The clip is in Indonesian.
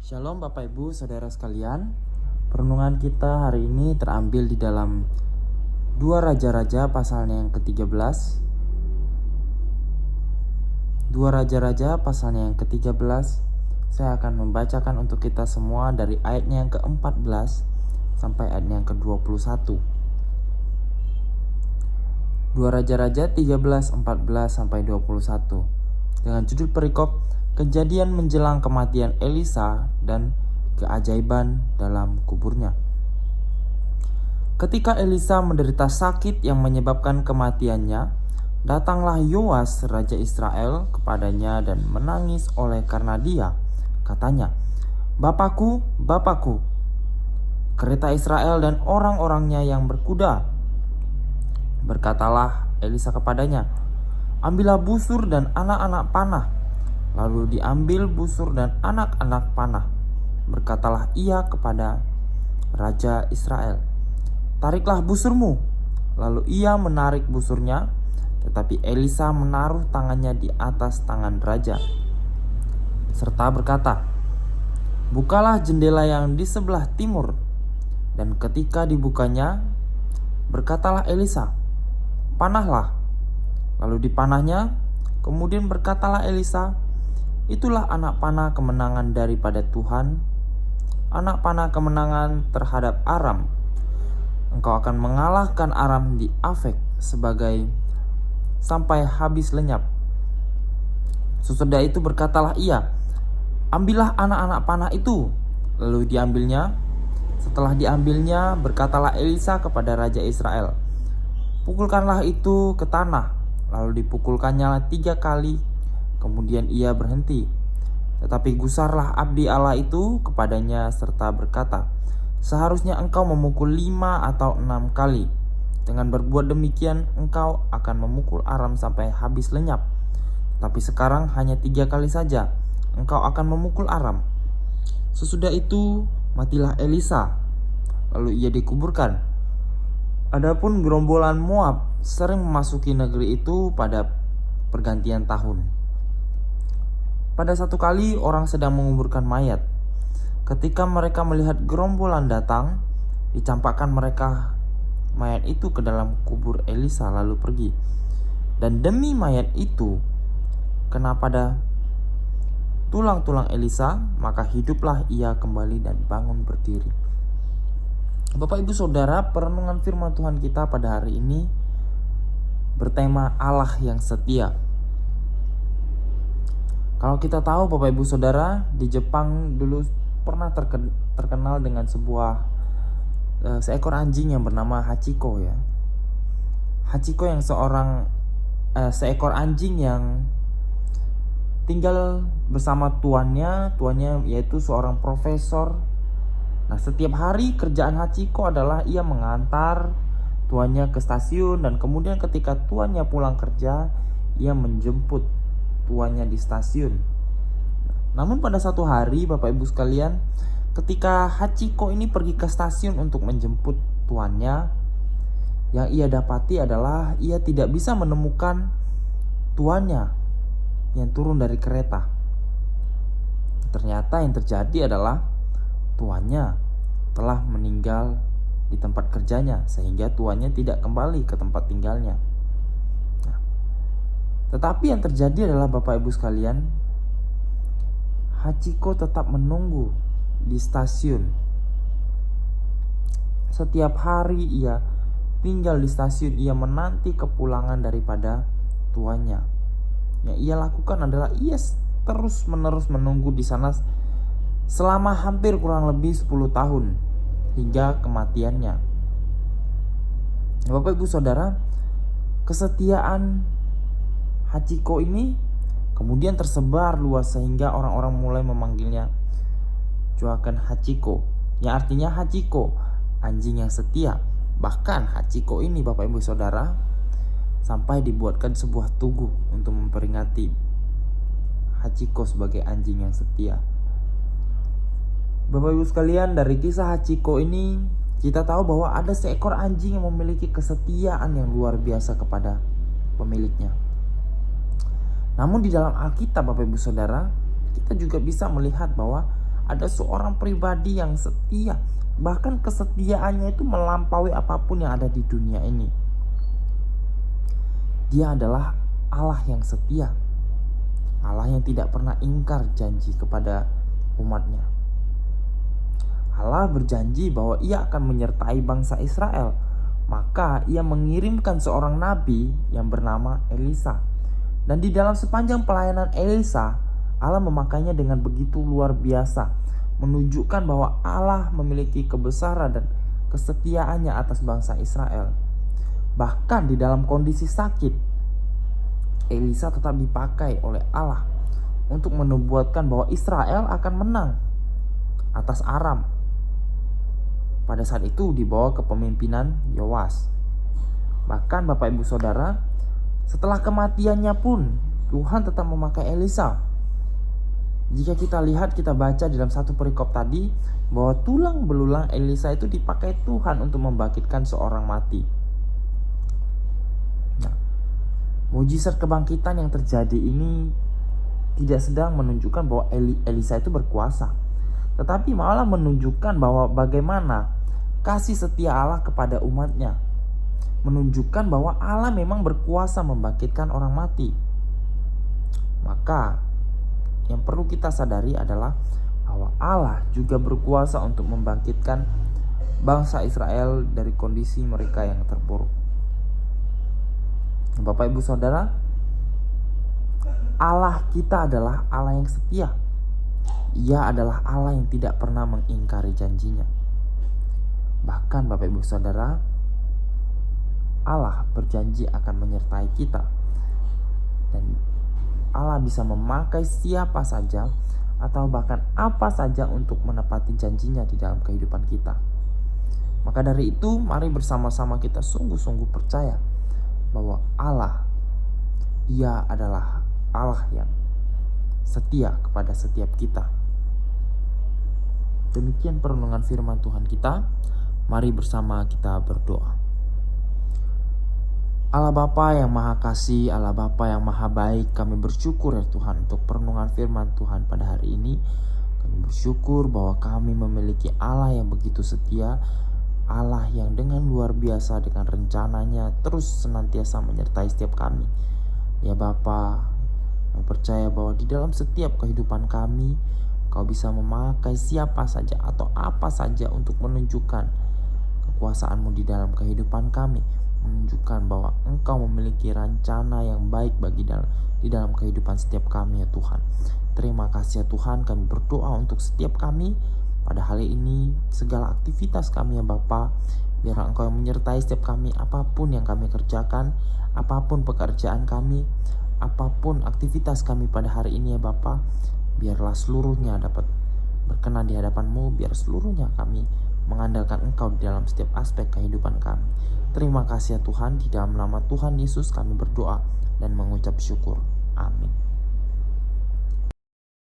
Shalom Bapak Ibu Saudara sekalian. Perenungan kita hari ini terambil di dalam 2 Raja-Raja pasalnya yang ke-13. 2 Raja-Raja pasalnya yang ke-13. Saya akan membacakan untuk kita semua dari ayatnya yang ke-14 sampai ayatnya yang ke-21. 2 Raja-Raja 13, 14 sampai 21. Dengan judul perikop Kejadian menjelang kematian Elisa dan keajaiban dalam kuburnya. Ketika Elisa menderita sakit yang menyebabkan kematiannya, datanglah Yoas raja Israel kepadanya dan menangis oleh karena dia. Katanya, "Bapakku, Bapakku, kereta Israel dan orang-orangnya yang berkuda." Berkatalah Elisa kepadanya, "Ambillah busur dan anak-anak panah." Lalu diambil busur dan anak-anak panah. Berkatalah ia kepada Raja Israel, "Tariklah busurmu." Lalu ia menarik busurnya, tetapi Elisa menaruh tangannya di atas tangan raja, serta berkata, "Bukalah jendela yang di sebelah timur." Dan ketika dibukanya, berkatalah Elisa, "Panahlah." Lalu dipanahnya. Kemudian berkatalah Elisa, "Itulah anak panah kemenangan daripada Tuhan, anak panah kemenangan terhadap Aram. Engkau akan mengalahkan Aram di Afek sampai habis lenyap." Sesudah itu berkatalah ia, "Ambillah anak-anak panah itu." Lalu diambilnya. Setelah diambilnya, berkatalah Elisa kepada Raja Israel, "Pukulkanlah itu ke tanah." Lalu dipukulkannya 3 kali. Kemudian ia berhenti. Tetapi gusarlah abdi Allah itu kepadanya serta berkata, "Seharusnya engkau memukul 5 atau 6 kali. Dengan berbuat demikian engkau akan memukul Aram sampai habis lenyap. Tapi sekarang hanya 3 kali saja engkau akan memukul Aram." Sesudah itu matilah Elisa, lalu ia dikuburkan. Adapun gerombolan Moab sering memasuki negeri itu pada pergantian tahun. Pada satu kali orang sedang menguburkan mayat. Ketika mereka melihat gerombolan datang, dicampakkan mereka mayat itu ke dalam kubur Elisa lalu pergi. Dan demi mayat itu kena pada tulang-tulang Elisa, maka hiduplah ia kembali dan bangun berdiri. Bapak Ibu Saudara, perenungan firman Tuhan kita pada hari ini bertema Allah yang setia. Kalau kita tahu Bapak Ibu Saudara, di Jepang dulu pernah terkenal dengan seekor anjing yang bernama Hachiko ya. Hachiko yang seekor anjing yang tinggal bersama tuannya yaitu seorang profesor. Nah, setiap hari kerjaan Hachiko adalah ia mengantar tuannya ke stasiun, dan kemudian ketika tuannya pulang kerja, ia menjemput tuannya di stasiun. Namun pada satu hari Bapak Ibu sekalian, ketika Hachiko ini pergi ke stasiun untuk menjemput tuannya, yang ia dapati adalah ia tidak bisa menemukan tuannya yang turun dari kereta. Ternyata yang terjadi adalah tuannya telah meninggal di tempat kerjanya, sehingga tuannya tidak kembali ke tempat tinggalnya. Tetapi yang terjadi adalah Bapak Ibu sekalian, Hachiko tetap menunggu di stasiun. Setiap hari ia tinggal di stasiun, ia menanti kepulangan daripada tuannya. Yang ia lakukan adalah ia terus-menerus menunggu di sana selama hampir kurang lebih 10 tahun hingga kematiannya. Bapak Ibu Saudara, kesetiaan Hachiko ini kemudian tersebar luas sehingga orang-orang mulai memanggilnya Joakan Hachiko, yang artinya Hachiko, anjing yang setia. Bahkan Hachiko ini Bapak Ibu Saudara sampai dibuatkan sebuah tugu untuk memperingati Hachiko sebagai anjing yang setia. Bapak Ibu sekalian, dari kisah Hachiko ini kita tahu bahwa ada seekor anjing yang memiliki kesetiaan yang luar biasa kepada pemiliknya. Namun di dalam Alkitab Bapak Ibu Saudara, kita juga bisa melihat bahwa ada seorang pribadi yang setia. Bahkan kesetiaannya itu melampaui apapun yang ada di dunia ini. Dia adalah Allah yang setia, Allah yang tidak pernah ingkar janji kepada umatnya. Allah berjanji bahwa ia akan menyertai bangsa Israel. Maka ia mengirimkan seorang nabi yang bernama Elisa. Dan di dalam sepanjang pelayanan Elisa, Allah memakainya dengan begitu luar biasa, menunjukkan bahwa Allah memiliki kebesaran dan kesetiaannya atas bangsa Israel. Bahkan di dalam kondisi sakit, Elisa tetap dipakai oleh Allah untuk menubuatkan bahwa Israel akan menang atas Aram. Pada saat itu di bawah kepemimpinan Yoas. Bahkan Bapak Ibu Saudara, setelah kematiannya pun Tuhan tetap memakai Elisa. Jika kita lihat, kita baca dalam satu perikop tadi bahwa tulang belulang Elisa itu dipakai Tuhan untuk membangkitkan seorang mati. Nah, mujizat kebangkitan yang terjadi ini tidak sedang menunjukkan bahwa Elisa itu berkuasa, tetapi malah menunjukkan bahwa bagaimana kasih setia Allah kepada umatnya, menunjukkan bahwa Allah memang berkuasa membangkitkan orang mati. Maka yang perlu kita sadari adalah bahwa Allah juga berkuasa untuk membangkitkan bangsa Israel dari kondisi mereka yang terpuruk. Bapak Ibu Saudara, Allah kita adalah Allah yang setia. Ia adalah Allah yang tidak pernah mengingkari janjinya. Bahkan Bapak Ibu Saudara, Allah berjanji akan menyertai kita. Dan Allah bisa memakai siapa saja atau bahkan apa saja untuk menepati janjinya di dalam kehidupan kita. Maka dari itu, mari bersama-sama kita sungguh-sungguh percaya bahwa Allah, Ia adalah Allah yang setia kepada setiap kita. Demikian perenungan firman Tuhan kita. Mari bersama kita berdoa. Allah Bapa yang Maha Kasih, Allah Bapa yang Maha Baik, kami bersyukur ya Tuhan untuk perenungan firman Tuhan pada hari ini. Kami bersyukur bahwa kami memiliki Allah yang begitu setia, Allah yang dengan luar biasa dengan rencananya terus senantiasa menyertai setiap kami. Ya Bapa, kami percaya bahwa di dalam setiap kehidupan kami, Kau bisa memakai siapa saja atau apa saja untuk menunjukkan kekuasaan-Mu di dalam kehidupan kami, menunjukkan bahwa Engkau memiliki rencana yang baik di dalam kehidupan setiap kami ya Tuhan. Terima kasih ya Tuhan, kami berdoa untuk setiap kami pada hari ini, segala aktivitas kami ya Bapa, biar Engkau yang menyertai setiap kami, apapun yang kami kerjakan, apapun pekerjaan kami, apapun aktivitas kami pada hari ini ya Bapa, biarlah seluruhnya dapat berkenan di hadapan-Mu, biar seluruhnya kami mengandalkan Engkau di dalam setiap aspek kehidupan kami. Terima kasih ya Tuhan, di dalam nama Tuhan Yesus kami berdoa dan mengucap syukur. Amin.